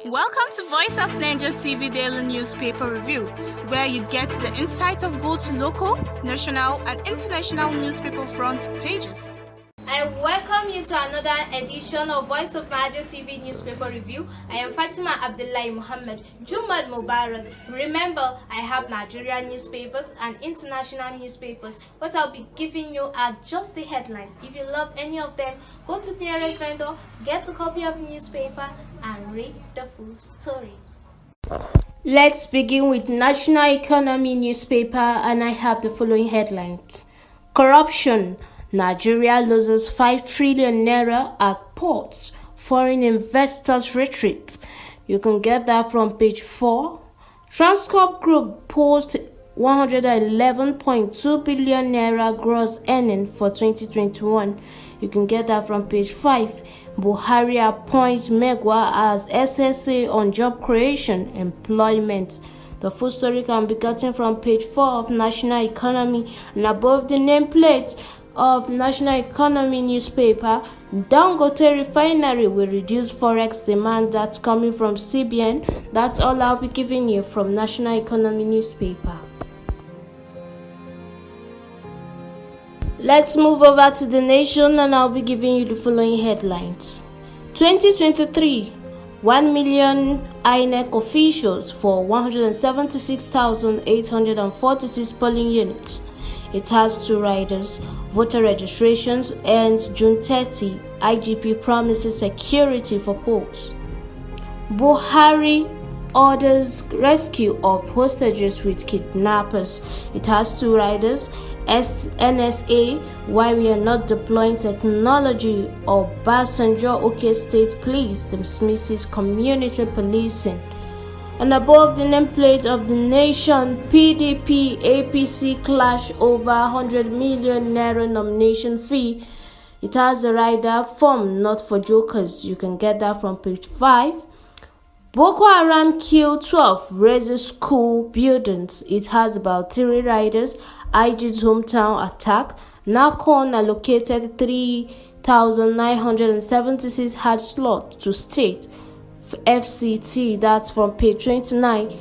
Welcome to Voice of Niger TV Daily Newspaper Review, where you get the insight of both local, national, and international newspaper front pages. I welcome you to another edition of Voice of Niger TV Newspaper Review. I am Fatima Abdullahi Muhammad. Jumad Mubarak. Remember, I have Nigerian newspapers and international newspapers. What I'll be giving you are just the headlines. If you love any of them, go to the nearest vendor, get a copy of the newspaper, and read the full story. Let's begin with National Economy newspaper, and I have the following headlines. Corruption. Nigeria loses 5 trillion naira at ports. Foreign investors retreat. You can get that from page 4. Transcorp Group posts 111.2 billion naira gross earning for 2021. You can get that from page 5. Buhari appoints Megwa as SSA on job creation employment. The full story can be gotten from page 4 of National Economy, and above the nameplate of National Economy newspaper, Dangote refinery will reduce forex demand. That's coming from CBN. That's all I'll be giving you from National Economy newspaper. Let's move over to The Nation, and I'll be giving you the following headlines. 2023, 1 million INEC officials for 176,846 polling units. It has 2 riders. Voter registrations ends June 30. IGP promises security for polls. Buhari orders rescue of hostages with kidnappers. It has 2 riders. NSA, why we are not deploying technology. Obasanjo, OK State Police dismisses community policing. And above the nameplate of The Nation, PDP, APC clash over 100 million naira nomination fee. It has a rider form not for jokers. You can get that from page 5. Boko Haram kill 12 raises school buildings. It has about 3 riders. IG's hometown attack. NACON allocated 3,976 hard slots to state. FCT, that's from page 29.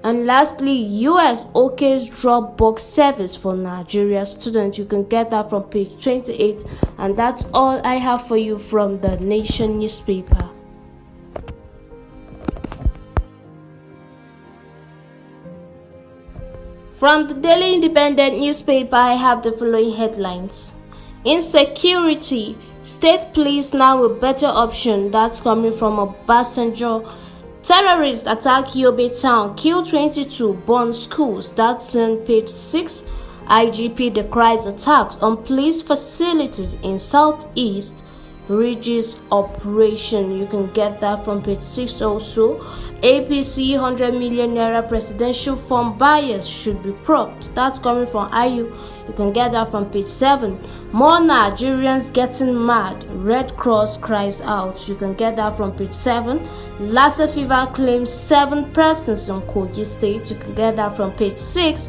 And lastly, US OK's Dropbox service for Nigeria students. You can get that from page 28. And that's all I have for you from The Nation newspaper. From the Daily Independent newspaper, I have the following headlines. Insecurity. State police now a better option. That's coming from Obasanjo. Terrorists attack Yobe town, kill 22, burn schools. That's on page 6. IGP decries attacks on police facilities in Southeast Region's operation. You can get that from page 6 also. APC 100 million naira presidential fund buyers should be probed. That's coming from IU. You can get that from page 7. More Nigerians getting mad. Red Cross cries out. You can get that from page 7. Lassa fever claims 7 persons on Kogi State. You can get that from page 6.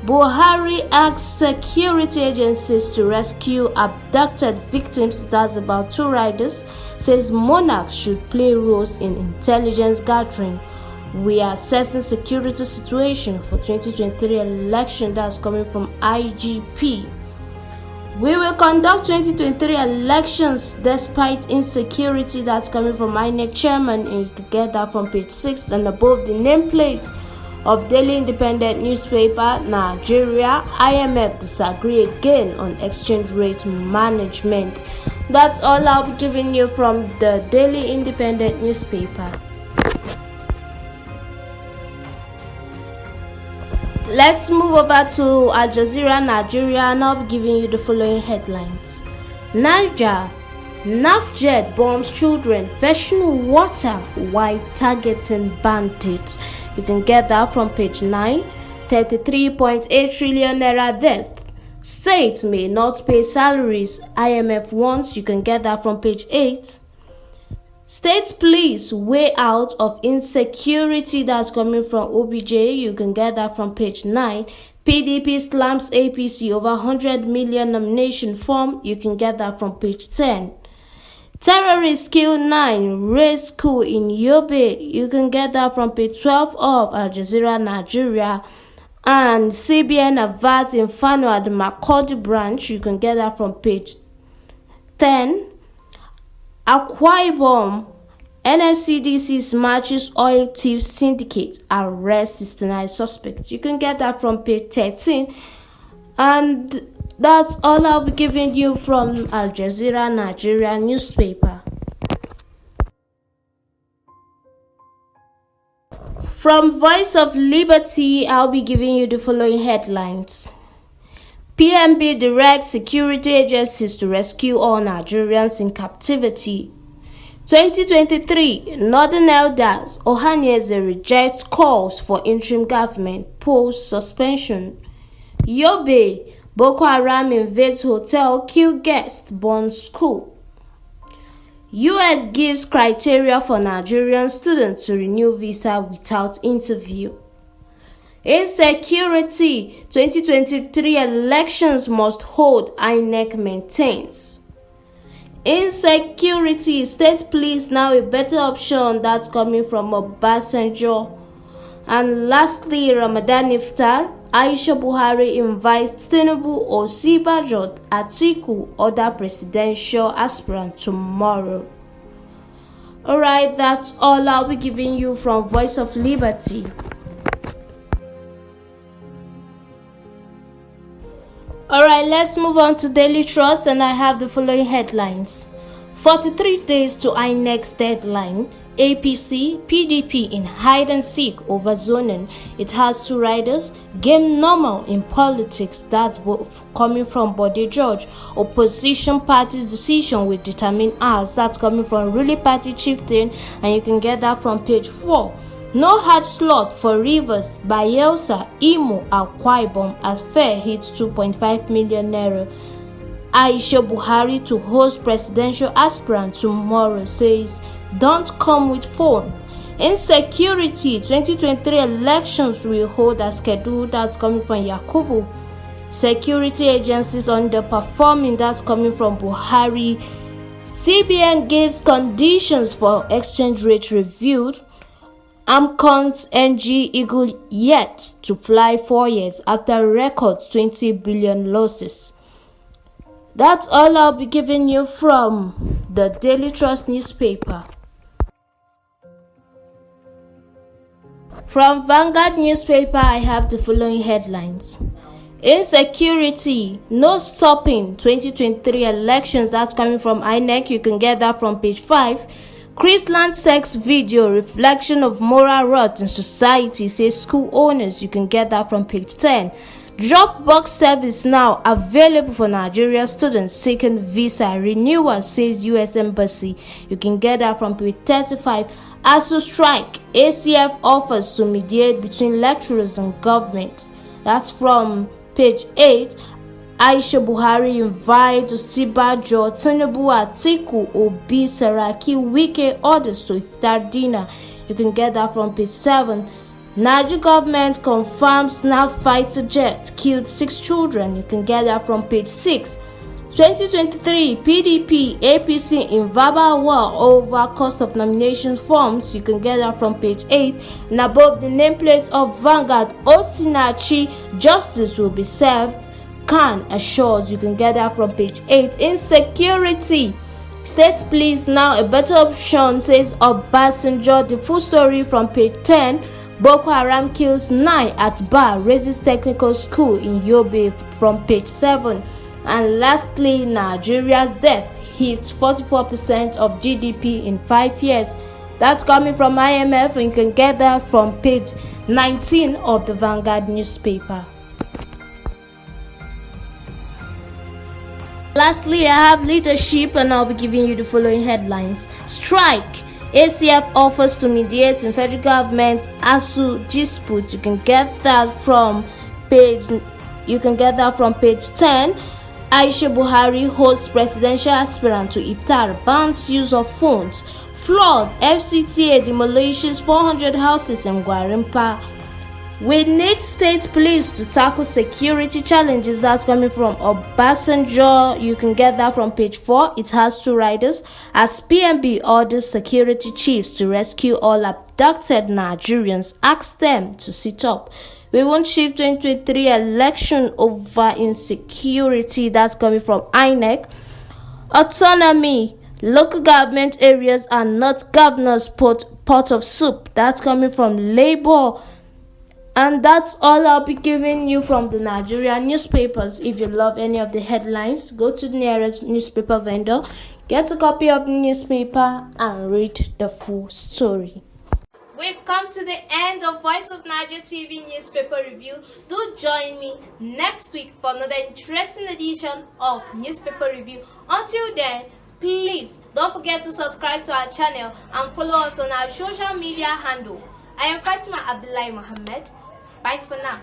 Buhari asks security agencies to rescue abducted victims. That's about 2 riders. Says monarchs should play roles in intelligence gathering. We are assessing security situation for 2023 election. That's coming from IGP. We will conduct 2023 elections despite insecurity. That's coming from INEC chairman, and you can get that from page 6 and above the nameplate of Daily Independent newspaper. Nigeria, IMF disagree again on exchange rate management. That's all I'll be giving you from the Daily Independent newspaper. Let's move over to Jazeera Nigeria, and I'll be giving you the following headlines. Niger, NAFJET bombs children fetching water while targeting bandits. You can get that from page 9. 33.8 trillion naira debt. States may not pay salaries. IMF wants. You can get that from page 8. State police way out of insecurity. That's coming from OBJ. You can get that from page 9. PDP slams APC over 100 million nomination form. You can get that from page 10. Terrorists kill 9 race school in Yobe. You can get that from page 12 of Jazeera Nigeria. And CBN advert inferno at the Makurdi branch. You can get that from page 10. Akwa Ibom, NSCDC smashes oil thief syndicate, arrest 69 suspects. You can get that from page 13. And that's all I'll be giving you from Al Jazeera Nigeria newspaper. From Voice of Liberty, I'll be giving you the following headlines. PMB directs security agencies to rescue all Nigerians in captivity. 2023, Northern Elders, Ohanaeze rejects calls for interim government post-suspension. Yobe, Boko Haram invades hotel, kill guests, burn school. US gives criteria for Nigerian students to renew visa without interview. Insecurity, 2023 elections must hold, INEC maintains. Insecurity, state police now a better option, that's coming from Obasanjo. And lastly, Ramadan Iftar, Aisha Buhari invites Tinubu, Osibajo, Atiku, other presidential aspirant tomorrow. Alright, that's all I'll be giving you from Voice of Liberty. Alright, let's move on to Daily Trust, and I have the following headlines. 43 days to INEC's deadline. APC, PDP in hide and seek over zoning. It has 2 riders. Game normal in politics. That's coming from Bode George. Opposition party's decision will determine ours. That's coming from Ruling Party Chieftain, and you can get that from page 4. No hard slot for Rivers, Bayelsa, Imo, Akwa Ibom as fare hits 2.5 million naira. Aisha Buhari to host presidential aspirant tomorrow, says don't come with phone. Insecurity, 2023 elections will hold as scheduled. That's coming from Yakubu. Security agencies underperforming. That's coming from Buhari. CBN gives conditions for exchange rate reviewed. Amcon's NG Eagle yet to fly 4 years after record 20 billion losses. That's all I'll be giving you from the Daily Trust newspaper. From Vanguard newspaper, I have the following headlines. Insecurity, no stopping 2023 elections. That's coming from INEC. You can get that from page 5. Chrisland sex video, reflection of moral rot in society, says school owners. You can get that from page 10. Dropbox service now available for Nigeria students seeking visa renewal, says US Embassy. You can get that from page 35. ASU strike, ACF offers to mediate between lecturers and government. That's from page 8. Aisha Buhari invites Osibajo, Tinubu, Atiku, Obi, Saraki, Wike orders to iftar dinner. You can get that from page 7. Niger government confirms now fighter jet killed 6 children. You can get that from page 6. 2023 PDP APC in verbal war over cost of nominations forms. You can get that from page 8. And above the nameplate of Vanguard, Osinachi, justice will be served. Khan assures. You can get that from page 8. Insecurity, state police now a better option, says Obasanjo. The full story from page 10. Boko Haram kills 9 at Bar, raises technical school in Yobe, from page 7. And lastly, Nigeria's debt hits 44% of GDP in 5 years. That's coming from IMF, and you can get that from page 19 of the Vanguard newspaper. Lastly, I have leadership, and I'll be giving you the following headlines. Strike, ACF offers to mediate in federal government ASU dispute. You can get that from page 10. Aisha Buhari hosts presidential aspirant to iftar, bans use of phones. Flood, FCTA demolishes 400 houses in Gwarimpa. We need state police to tackle security challenges. That's coming from Obasanjo. You can get that from page 4. It has 2 riders. As PMB orders security chiefs to rescue all abducted Nigerians, ask them to sit up. We won't shift 2023 election over insecurity. That's coming from INEC. Autonomy. Local government areas are not governors' pot of soup. That's coming from Labour. And that's all I'll be giving you from the Nigerian newspapers. If you love any of the headlines, go to the nearest newspaper vendor, get a copy of the newspaper, and read the full story. We've come to the end of Voice of Niger TV newspaper review. Do join me next week for another interesting edition of newspaper review. Until then, please don't forget to subscribe to our channel and follow us on our social media handle. I am Fatima Abdullahi Mohammed. Bye for now.